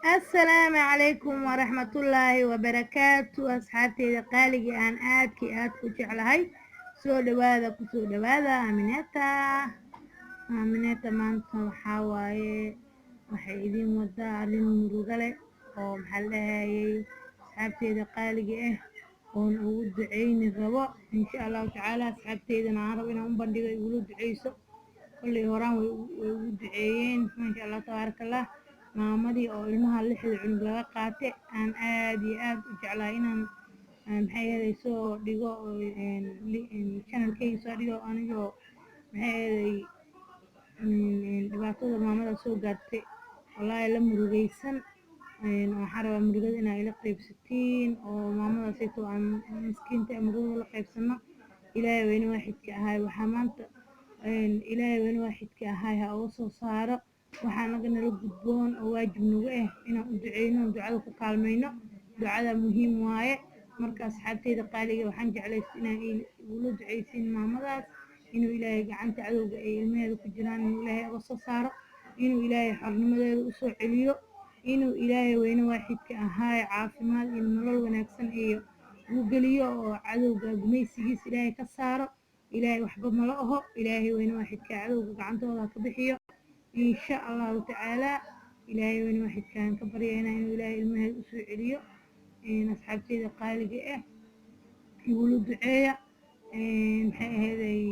السلام عليكم ورحمة الله وبركاته أصحابتي قالي أن آد كجعلهاي سو دوادا آمنيتا maanta waxaa waaye waxay idin wadaa arrin murugo leh oo maxaa la dhahayay asxaabteeda qaaliga ah oon ugu duceyni rabo insha allahu tacaala asxaabteydana aan rabo inaan u bandhigo igula duceyso kolley horaan way ugu duceeyeen maasha allah tabaaraka allah maamadii oo ilmaha 6 cunug laga qaatay aan aad iyo aad u jeclahay inaan maxay ahaday soo dhigo channelkayga soo dhigo anigoo maxay ahaday dhibaatada maamada soo gaartay wallaahi la murugaysan waxaan rabaa murugada inaa ila qaybsatiin oo maamadaasayto aan miskiinta murugada la qaybsano ilaahay weyne waaxidka ahaay waxaa maanta ilaahay weyne waaxidka ahaay ha uga soo saaro waxaa naga nala gudboon oo waajib nagu ah inaan u duceyno oon ducada ku kaalmayno ducada muhiim waaye marka asxaabteyda qaaliga waxaan jeclaysta inaan igula duceysiin maamadaas inuu ilaahay gacanta cadowga ay ilmaheeda ku jiraan inuu ilaahay uga soo saaro inuu ilaahay xornimadeeda u soo celiyo inuu ilaahay weyne waaxidka ahaay caafimaad iyo nolol wanaagsan iyo uu geliyo oo cadowga gumaysigiisa ilaahay ka saaro ilaahay waxba mala aho ilaahay weyne waaxidka cadowga gacantooda ka bixiyo insha allahu tacaala ilaahay weyne waaxidkaan ka baryaynaa inuu ilaahay ilmaheeda u soo celiyo asxaabteyda qaaliga ah igula duceeya maxay ahaday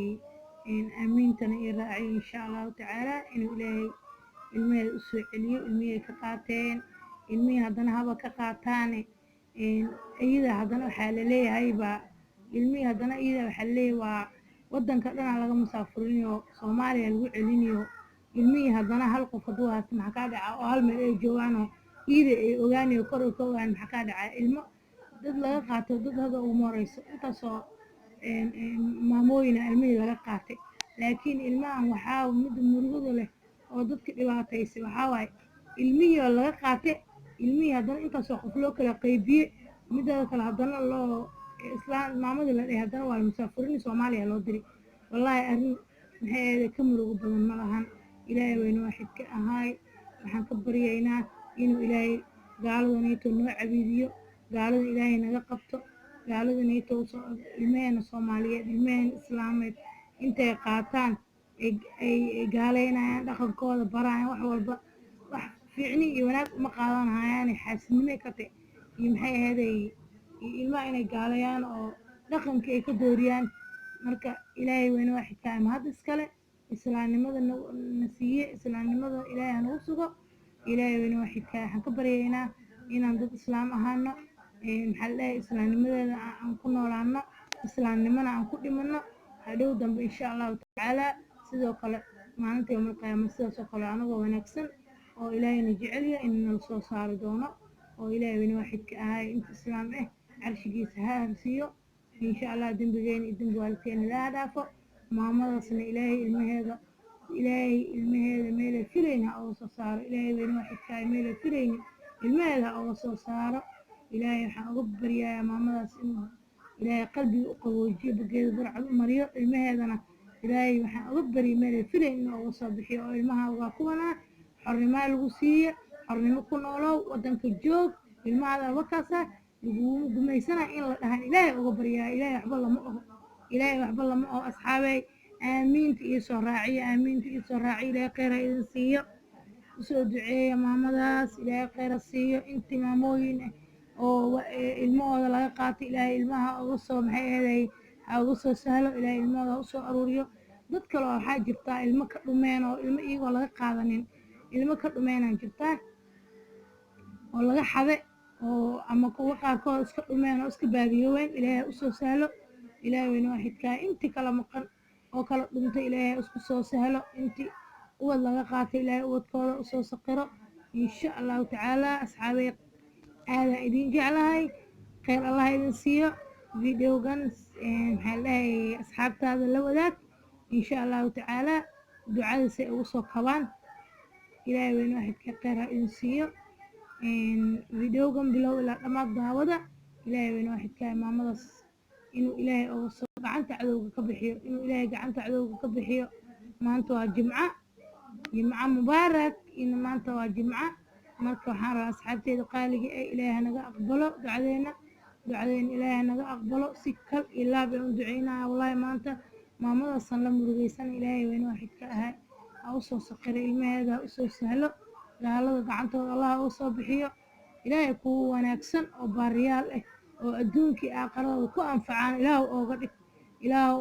aamiintana ii raaciyo insha allahu tacaala inuu ilaahay ilmaheeda u soo celiyo ilmihii ka qaateen ilmihii haddana haba ka qaataane iyada haddana waxaa laleeyahay baa ilmihii haddana iyada waxaa laleeyahay waa wadanka dhanaa laga musaafurinyo soomaaliya lagu celiniyo ilmihii haddana hal qof hadduu haysto maxaa kaa dhaca oo hal meel ay joogaanoo iyada ay ogaanayo kor ka ogaan maxaa kaa dhaca ilmo dad laga qaato dad hadda ugu moreyso intaasoo maamooyina ilmihii laga qaatay laakiin ilmahan waxaa midda murugada leh oo dadka dhibaataysay waxaa waaye ilmihii oo laga qaatay ilmihii haddana intaasoo qof loo kala qeybiye midada kale haddana loo islaan maamadii la dhahay haddana waa musaafirin soomaaliya loo diri wallaahi arrin maxay ahayd ka murugo badan ma lahan ilaahay weyne waaxidka ahaay waxaan ka baryaynaa inuu ilaahay gaalada nayto noo cabiidiyo gaalada ilaahay naga qabto gaalada nayto ilmaheena soomaaliyeed ilmaheena islaameed intay qaataan ay gaaleynayaan dhaqankooda barayaan wax walba wax fiicni iyo wanaag uma qaadanayaan xaasidnimay ka tahay iyo maxay ahaday ilmaha inay gaaleeyaan oo dhaqankii ay ka dooriyaan marka ilaahay weyne waaxidka ama hadda iskale islaamnimada na siiye islaamnimada ilaahay hanagu sugo ilaahay weyne waaxidka waxaan ka baryaynaa inaan dad islaam ahaano maxaa la dhahay islaamnimadeeda aan ku noolaano islaamnimana aan ku dhimano hadhow dambe insha allahu tacaala sidoo kale maalinta yawmal qiyaama sidaas oo kale anagoo wanaagsan oo ilaahayna jecelya in nala soo saari doono oo ilaahay weyne waaxidka ahaay inta islaam ah carshigiisa ha harsiiyo insha allah dembigeena iyo dembi waalidkeena laha dhaafo maamadaasna ilaahay ilmaheeda meelay filayn ha uga soo saaro ilaahay weyne waaxidka ahaay meelay filaynin ilmaheeda ha uga soo saaro ilaahay waxaan uga baryayaa maamadaas inuu ilaahay qalbiga u qaboojiyo bageeda barcad u mariyo ilmaheedana ilaahay waxaan uga baryay meelay filayn inuu uga soo bixiyo oo ilmaha ugaa kuwanaa xornimaa lagu siiye xornimo ku noolow wadanka joog ilmahaada wakaasa laguma gumaysana in la dhahan ilaahay uga baryaa ilaahay waxba lama oho ilaahay waxba lama oho asxaabey aamiinta iyo soo raaciyo aamiinta iyo soo raaciyo ilaahay kheyr ha idin siiyo usoo duceeya maamadaas ilaahay kheyr ha siiyo intii maamooyin oo ilmahooda laga qaatay ilaahay ilmaha uga soo maxay ahaday ha uga soo sahlo ilaahay ilmahooda ha usoo aruuriyo dad kale oo waxaa jirtaa ilmo ka dhumeen oo ilmo iyagoo laga qaadanin ilmo ka dhumeenaa jirtaa oo laga xade oo ama kuwa qaarkood iska dhumeen oo iska baadiyoweyn ilaahay usoo sahlo ilaahay weyne waaxidkaa intii kala maqan oo kala dhuntay ilaahay isku soo sahlo intii uwad laga qaatay ilaahay uwadkooda usoo saqiro insha allahu tacaala asxaabey aadaan idin jeclahay kheyr allah idin siiyo videogan maxaa la dhahay asxaabtaada la wadaag insha allahu tacaala ducadasay ugu soo kabaan ilaahay weyne waaxidka kheyr ha idin siiyo videogan bilow ilaa dhammaad daawada ilaahay weyne waaxidka maamadaas inuu ilaahay uga soo gacanta cadowga ka bixiyo inuu ilaahay gacanta cadowga ka bixiyo maanta waa jimco mubaarak maanta waa jimco marka waxaan rabaa asxaabteyda qaaliga ee ilaahay naga aqbalo ducadeena ilaahay naga aqbalo si kal iyo laab aan u duceynaya wallahi maanta maamadaasaan la murugaysan ilaahay weyne waaxidka ahaa ha u soo saqiray ilmaheeda ha u soo sahlo gaalada gacantooda allah ha u soo bixiyo ilaahay kuwa wanaagsan oo baariyaal ah oo adduunkii aakhiradooda ku anfacaan ilaahu ooga dhig ilaahu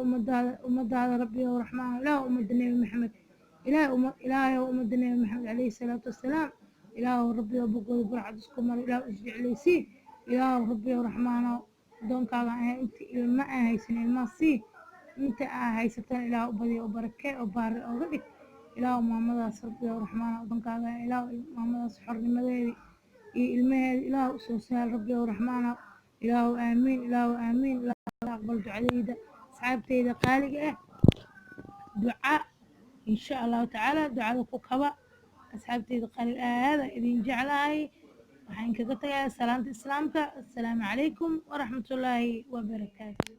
ummadaada rabbi oo raxmaan ilaahu ummadda nebi maxamed ilaahay ummadda nebi maxamed calayhi salaatu wassalaam ilaahu rabbi oo bogooda burcad isku maro ilaahu isjeclaysii ilaahu rabbi oo raxmaano addoonkaaga ahay inta ilma aan haysan ilmaha sii inta aa haysatan ilaahu u badiyo oo barakee oo baari ooga dhig ilaahu maamadaas rabbi oo raxmaano addoonkaaga ilaahu maamadaas xornimadeedii iyo ilmaheeda ilaahu usoo sahal rabbi oo raxmaano ilaahu aamiin ilaahu aqbal ducadeyda asxaabteyda qaaliga ah duca insha allahu tacaala ducada ku kaba asxaabteyda qaaliga aada idin jeclahay waxaan kaga tagayaa salaanta islaamka assalaamu calaykum waraxmatullaahi wabarakaatu